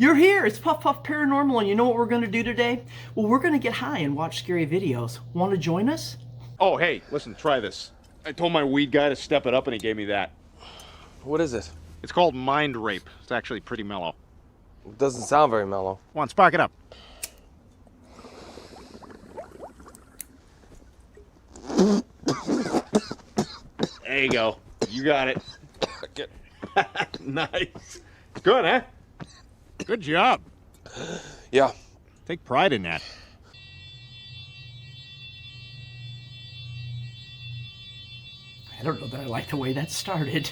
You're here. It's Puff Puff Paranormal, and you know what we're going to do today? Well, we're going to get high and watch scary videos. Want to join us? Oh, hey, listen, try this. I told my weed guy to step it up, and he gave me that. What is it? It's called Mind Rape. It's actually pretty mellow. It doesn't sound very mellow. Come on, spark it up. There you go. You got it. Nice. Good, huh? Good job. Yeah. Take pride in that. I don't know that I like the way that started.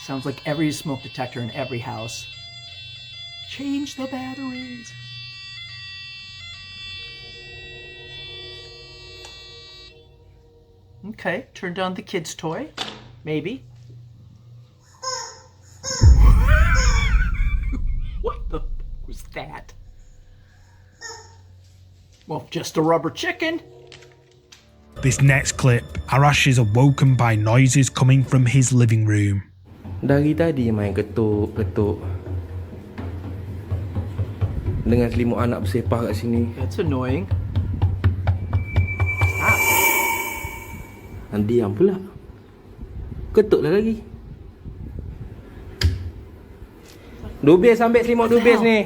Sounds like every smoke detector in every house. Change the batteries. Okay, turn down the kid's toy. Maybe. What the fuck was that? Well, just a rubber chicken. This next clip, Arash is awoken by noises coming from his living room. Dari tadi main ketuk-ketuk dengan selimut anak bersepah kat sini. That's annoying. Dan diam pula. Ketuklah lagi. Dubis ambil selimut dubis ni.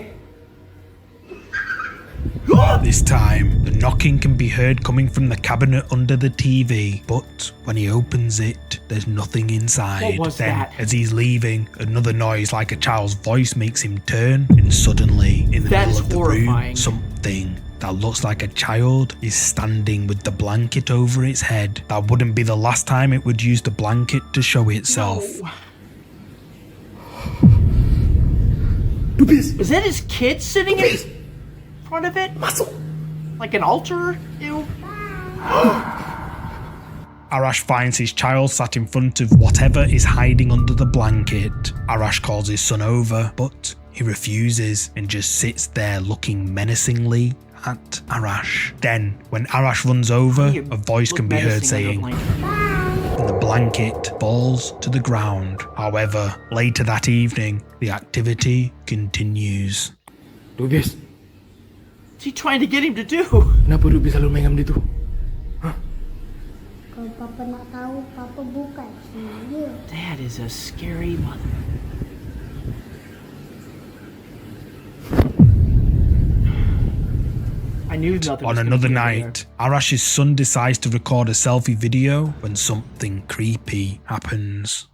This time, the knocking can be heard coming from the cabinet under the TV, but when he opens it, there's nothing inside. What was then, that? as he's leaving, another noise like a child's voice makes him turn, and suddenly, in the That's middle of the horrifying. room, something that looks like a child is standing with the blanket over its head. That wouldn't be the last time it would use the blanket to show itself. No. Is that his kid sitting in front of it? Like an altar? Ew. Arash finds his child sat in front of whatever is hiding under the blanket. Arash calls his son over, but he refuses and just sits there looking menacingly at Arash. Then, when Arash runs over, a voice can be heard saying, and the blanket falls to the ground. However, later that evening, the activity continues. Dubis, What's he trying to get him to do? kenapa Dubis selalu main dengan dia tu? Kalau Papa nak tahu, Papa bukan dia. That is a scary mother. I knew nothing On was another gonna be night, Arash's son decides to record a selfie video when something creepy happens.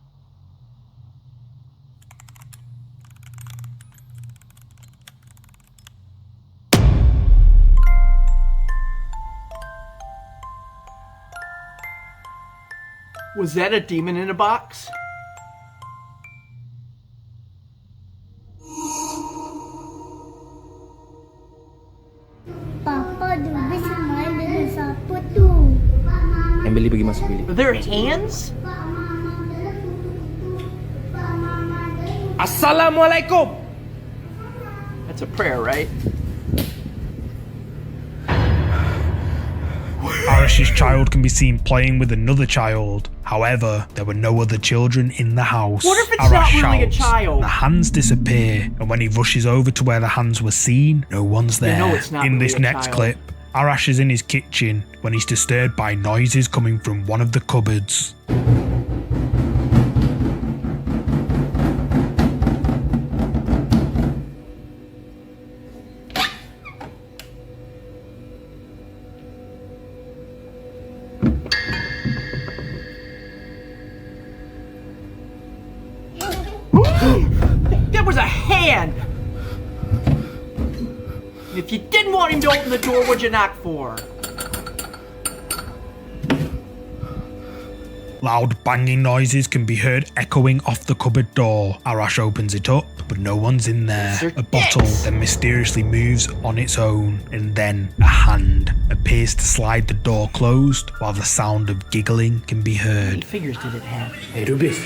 Was that a demon in a box? Papa Dubis main dengan siapa tu? Emily pergi masuk bilik. Are there hands? Assalamualaikum. That's a prayer, right? Arash's child can be seen playing with another child. However, there were no other children in the house. What if it's Arash not really a shouts, child? the hands disappear, and when he rushes over to where the hands were seen, no one's there. know it's not In really this a next child. clip, Arash is in his kitchen when he's disturbed by noises coming from one of the cupboards. That was a hand! If you didn't want him to open the door, what'd you knock for? Loud banging noises can be heard echoing off the cupboard door. Arash opens it up, but no one's in there. They're A bottle dead. then mysteriously moves on its own, and then a hand appears to slide the door closed while the sound of giggling can be How many heard. fingers did it have? Hey Dubis,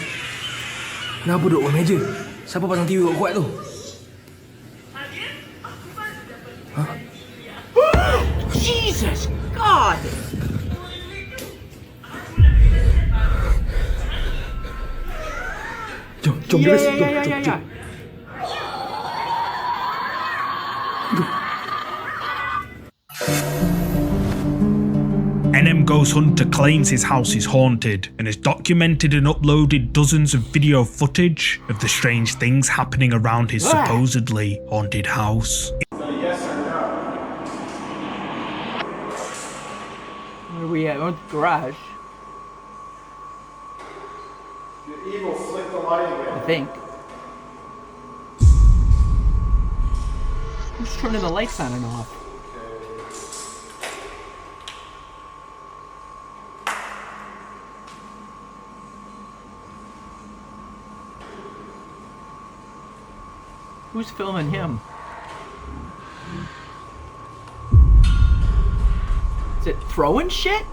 kenapa duduk bawah meja? Siapa pasang TV kuat tu? Jesus God! Jom, Jom, Yeah, Bebis. yeah, Jom, yeah, jom, yeah, jom. NM Ghost Hunter claims his house is haunted and has documented and uploaded dozens of video footage of the strange things happening around his Ah. supposedly haunted house. Where are we at? Oh, the garage. The evil flick the light again. I think. Who's turning the lights on and off? Who's filming him? Is it throwing shit?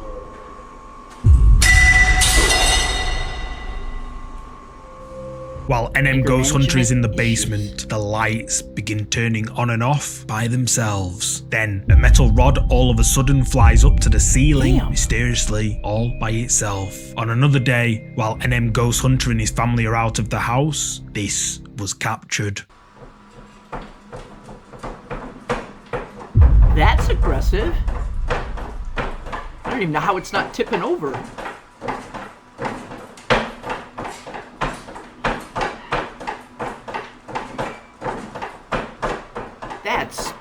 While NM Anger Ghost Hunter is in the management issues. basement, the lights begin turning on and off by themselves. Then a metal rod all of a sudden flies up to the ceiling, Damn. mysteriously, all by itself. On another day, while NM Ghost Hunter and his family are out of the house, this was captured. That's aggressive. I don't even know how it's not tipping over. That's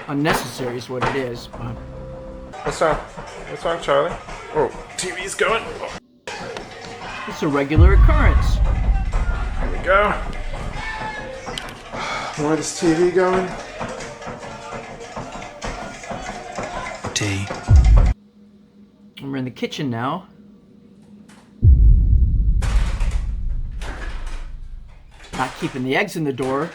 unnecessary is what it is. But What's wrong? What's wrong, Charlie? Oh, TV's going. Oh, it's a regular occurrence. here we go. More of this TV going. Tea. And we're in the kitchen now. Not keeping the eggs in the door.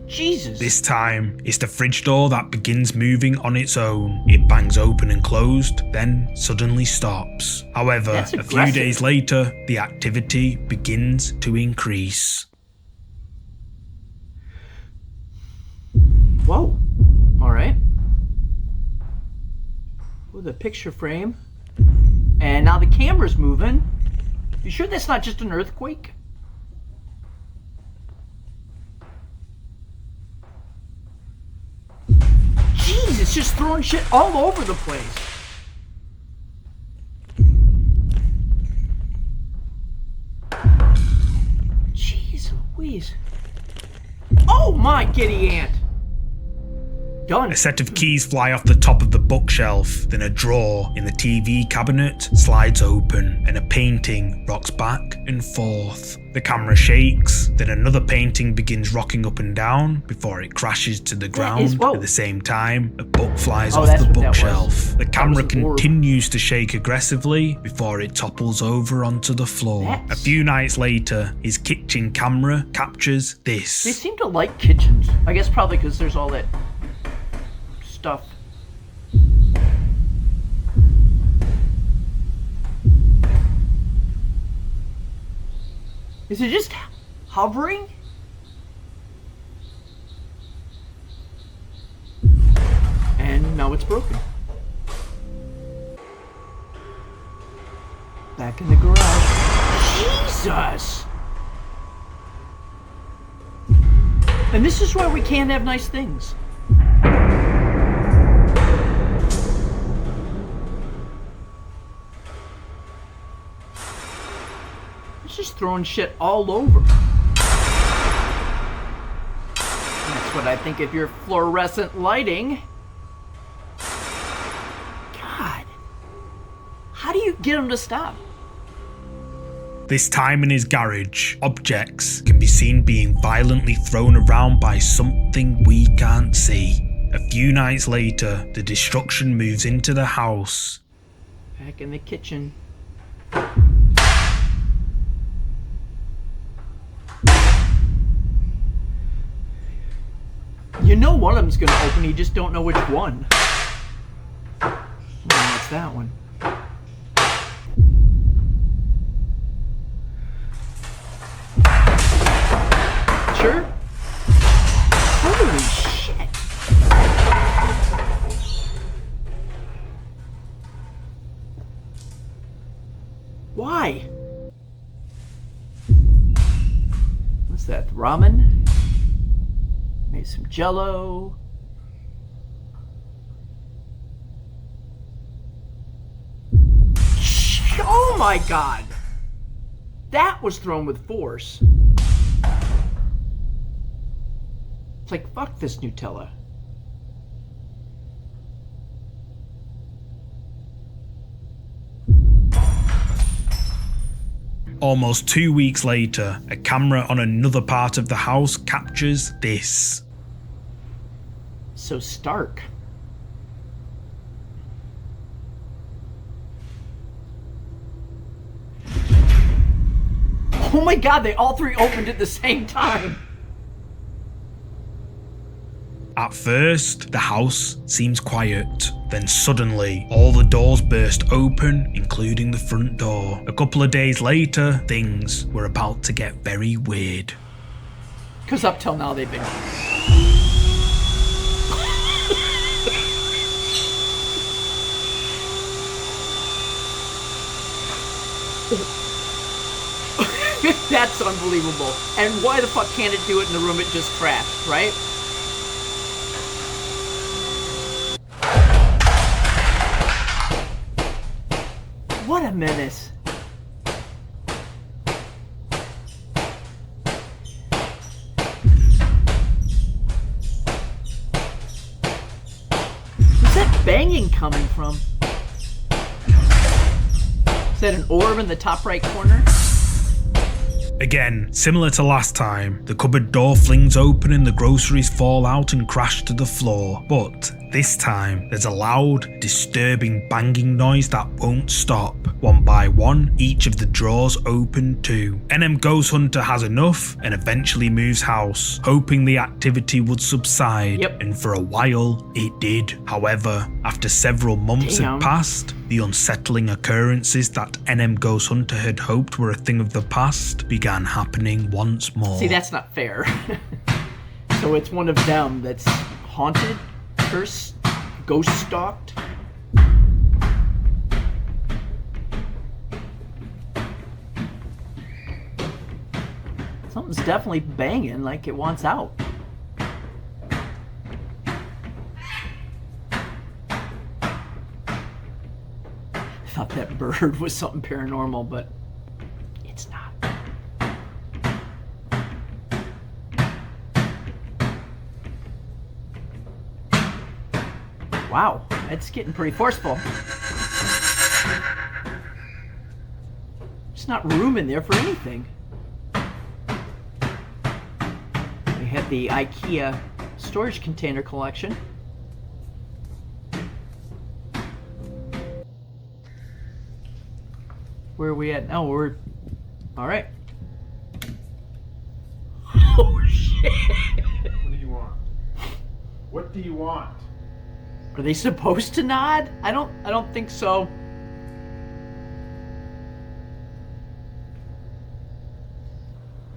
Jesus. This time, it's the fridge door that begins moving on its own. It bangs open and closed, then suddenly stops. However, That's a few aggressive. days later, the activity begins to increase. Whoa. Alright. With a picture frame. And now the camera's moving. You sure that's not just an earthquake? Jeez, it's just throwing shit all over the place. Jeez Louise. Oh my giddy aunt. Done. A set of keys fly off the top of the bookshelf, then a drawer in the TV cabinet slides open and a painting rocks back and forth. The camera shakes, then another painting begins rocking up and down before it crashes to the ground. whoa. At the same time, a book flies Oh, off that's the what that was. bookshelf. The camera was an orb. continues to shake aggressively before it topples over onto the floor. That's- A few nights later, his kitchen camera captures this. They seem to like kitchens. I guess probably because there's all that stuff. Is it just hovering? And now it's broken. Back in the garage. Jesus! And this is why we can't have nice things. It's just throwing shit all over. That's what I think of your fluorescent lighting. God. How do you get them to stop? This time in his garage, objects can be seen being violently thrown around by something we can't see. A few nights later, the destruction moves into the house. Back in the kitchen. You know one of them's gonna open, you just don't know which one. Oh, it's that one. Sure? Holy shit. Why? What's that? Ramen? Made some jello. Oh my god! That was thrown with force. It's like, fuck this Nutella. Almost 2 weeks later, a camera on another part of the house captures this. So stark. Oh my god, they all three opened at the same time. At first, the house seems quiet. Then suddenly, all the doors burst open, including the front door. A couple of days later, things were about to get very weird. Because up till now they've been... That's unbelievable. And why the fuck can't it do it in the room it just trashed, right? What a menace. Where's that banging coming from? Is that an orb in the top right corner? Again, similar to last time, the cupboard door flings open and the groceries fall out and crash to the floor. But this time, there's a loud, disturbing banging noise that won't stop. One by one, each of the drawers open too. NM Ghost Hunter has enough and eventually moves house, hoping the activity would subside. Yep. And for a while, it did. However, after several months had passed, the unsettling occurrences that NM Ghost Hunter had hoped were a thing of the past began happening once more. See, that's not fair. So it's one of them that's haunted, cursed, ghost stalked. Something's definitely banging like it wants out. I thought that bird was something paranormal, but it's not. Wow, it's getting pretty forceful. There's not room in there for anything. We had the IKEA storage container collection. Where are we at now? We're... Alright. Oh shit! What do you want? What do you want? Are they supposed to nod? I don't think so.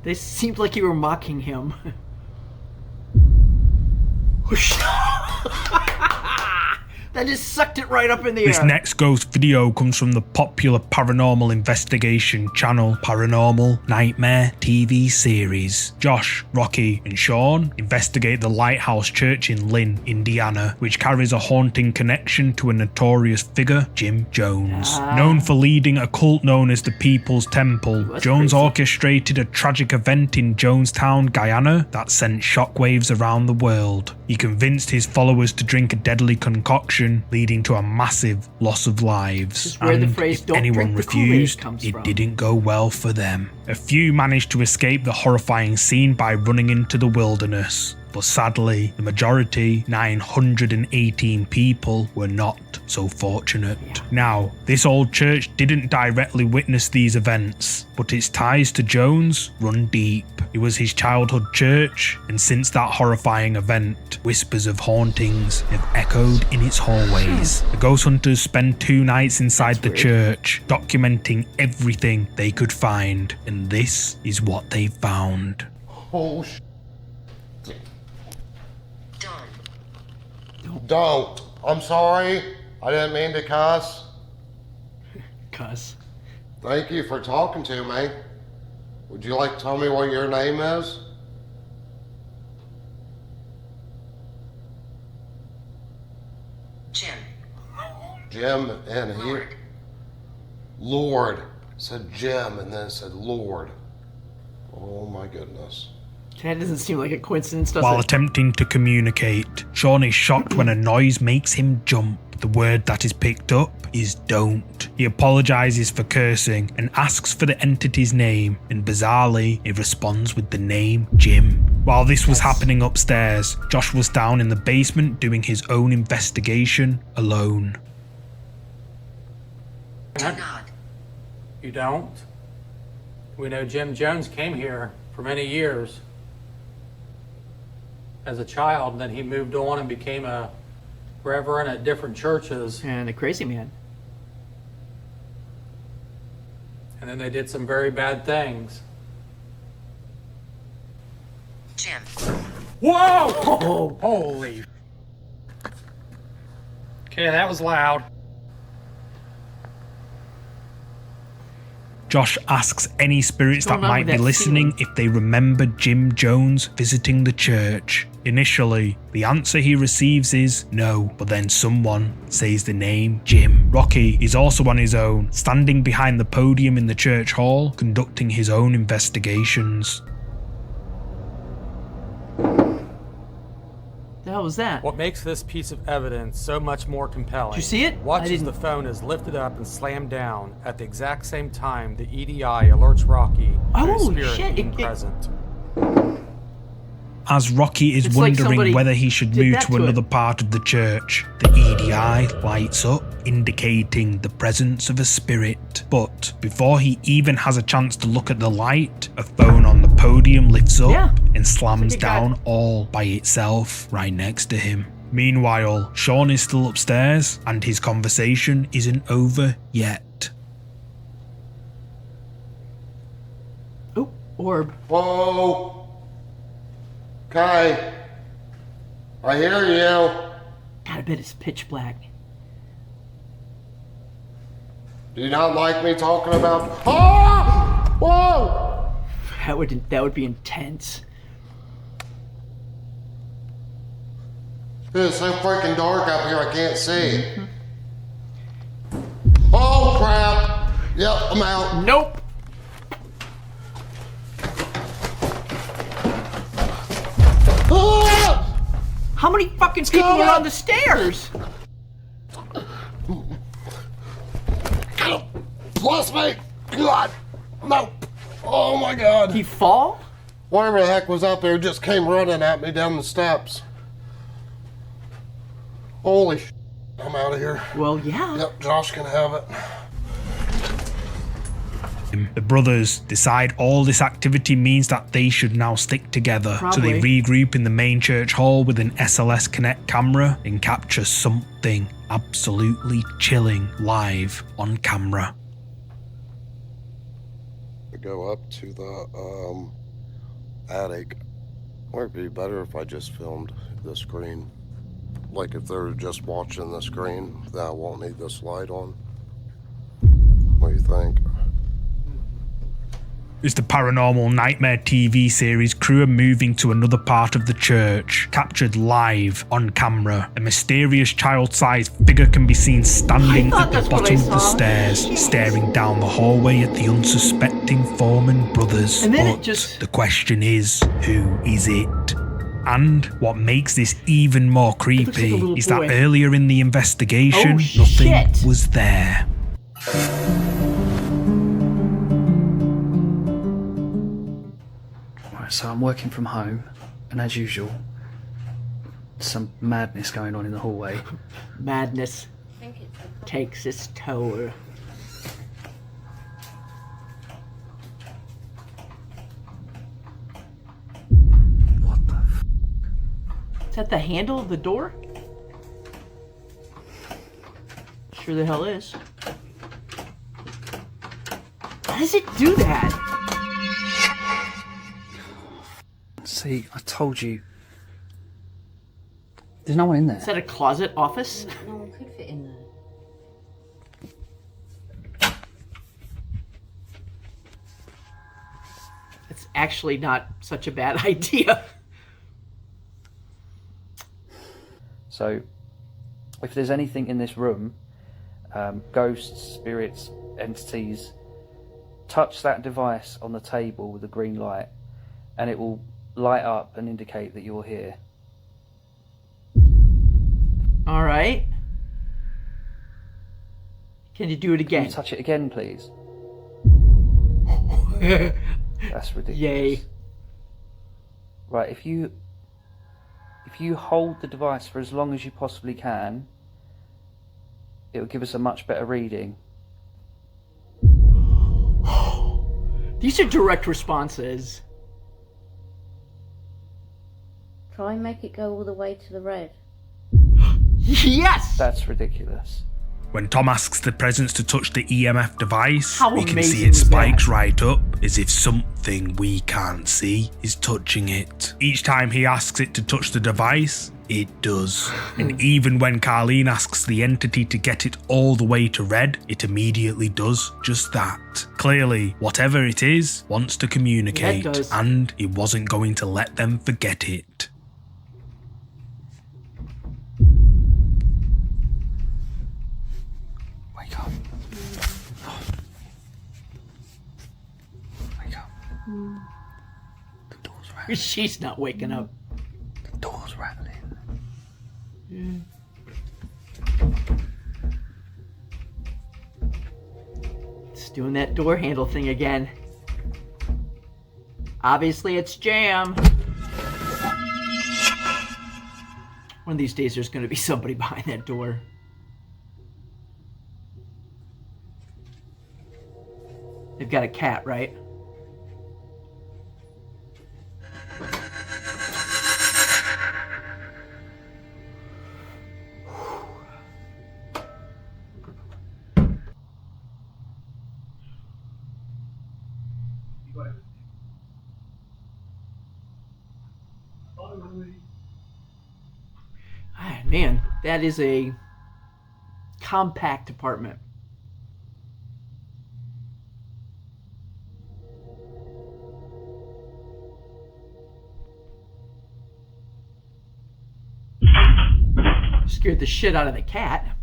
They seemed like you were mocking him. That just sucked it right up in the air. This next ghost video comes from the popular paranormal investigation channel Paranormal Nightmare TV series. Josh, Rocky, and Sean investigate the Lighthouse Church in Lynn, Indiana, which carries a haunting connection to a notorious figure, Jim Jones. Known for leading a cult known as the People's Temple, Jones orchestrated a tragic event in Jonestown, Guyana that sent shockwaves around the world. He convinced his followers to drink a deadly concoction, leading to a massive loss of lives. Where the And phrase, if "Don't anyone drink the Kool-Aid," refused, comes it from. didn't go well for them. A few managed to escape the horrifying scene by running into the wilderness, but sadly, the majority, 918 people, were not so fortunate. Now, this old church didn't directly witness these events, but its ties to Jones run deep. It was his childhood church, and since that horrifying event, whispers of hauntings have echoed in its hallways. The ghost hunters spend 2 nights inside the church, documenting everything they could find, and this is what they found. Oh, Don't. I'm sorry. I didn't mean to cuss. Cuss. Thank you for talking to me. Would you like to tell me what your name is? Jim. Jim and here. Lord. It said Jim and then it said Lord. Oh my goodness. That doesn't seem like a coincidence, does While it? attempting to communicate, Sean is shocked when a noise makes him jump. The word that is picked up is don't. He apologizes for cursing and asks for the entity's name, and bizarrely, it responds with the name Jim. While this was happening upstairs, Josh was down in the basement doing his own investigation alone. Do not. You don't? We know Jim Jones came here for many years as a child, and then he moved on and became a reverend at different churches. And a crazy man. And then they did some very bad things. Jim. Whoa! Oh, holy. Okay, that was loud. Josh asks any spirits that What's going on might with be that listening ceiling? if they remember Jim Jones visiting the church. Initially, the answer he receives is no, but then someone says the name Jim. Rocky is also on his own, standing behind the podium in the church hall, conducting his own investigations. The hell was that? What makes this piece of evidence so much more compelling? Did you see it? Watch I as didn't. the phone is lifted up and slammed down at the exact same time the EDI alerts Rocky to his Oh, spirit shit, being it- present. As Rocky is It's like wondering somebody whether he should did move that to to another it. part of the church, the EDI lights up, indicating the presence of a spirit. But before he even has a chance to look at the light, a phone on the podium lifts up Yeah. and slams It's like it got- down all by itself right next to him. Meanwhile, Sean is still upstairs and his conversation isn't over yet. Oh, orb. Whoa. Okay. I hear you. God, I bet it's pitch black. Do you not like me talking about... Ah! Whoa! That would be intense. It's so freaking dark up here I can't see. Oh crap! Yep, I'm out. Nope. Ah! How many fucking people Come are on. on the stairs? Bless me! God! Nope! Oh my god! He fall? Whatever the heck was up there just came running at me down the steps. Holy sh! I'm out of here. Well, yeah. Yep, Josh can have it. The brothers decide all this activity means that they should now stick together. So they Probably. regroup in the main church hall with an SLS Connect camera and capture something absolutely chilling live on camera. To go up to the attic. Might be better if I just filmed the screen. Like if they're just watching the screen, then I won't need this light on. What do you think? It's the Paranormal Nightmare TV series crew are moving to another part of the church, captured live on camera. A mysterious child-sized figure can be seen standing I thought at the that's what bottom I of the saw. stairs, staring down the hallway at the unsuspecting Foreman brothers. And then it But just- the question is, who is it? And what makes this even more looks like a creepy little is boy. that earlier in the investigation, Oh, nothing shit. was there. Right, so I'm working from home, and as usual, some madness going on in the hallway. Madness takes its toll. What the f? Is that the handle of the door? Sure the hell is. How does it do that? See, I told you. There's no one in there. Is that a closet office? No one could fit in there. actually not such a bad idea. So, if there's anything in this room, ghosts, spirits, entities, touch that device on the table with the green light, and it will light up and indicate that you're here. All right. Can you do it again? Can you touch it again, please? That's ridiculous. Yay. Right, if you hold the device for as long as you possibly can, it will give us a much better reading. These are direct responses. Try and make it go all the way to the red. Yes! That's ridiculous. When Tom asks the presence to touch the EMF device, How we can amazing see it was spikes that? right up, as if something we can't see is touching it. Each time he asks it to touch the device, it does. And even when Carleen asks the entity to get it all the way to red, it immediately does just that. Clearly, whatever it is, wants to communicate, Yeah, it does. and it wasn't going to let them forget it. Wake up. Wake up. The door's rattling. She's not waking up. The door's rattling. It's doing that door handle thing again. Obviously, it's jam. One of these days, there's going to be somebody behind that door. They've got a cat, right? Ah, man, that is a compact apartment. Scared the shit out of the cat.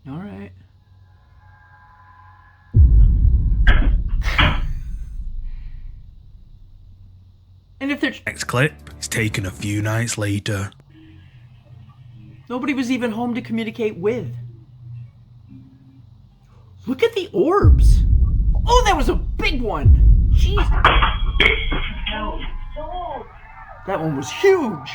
All right. And if there's Next clip is taken a few nights later. nobody was even home to communicate with. Look at the orbs. Oh, that was a big one. Jeez. That one was huge.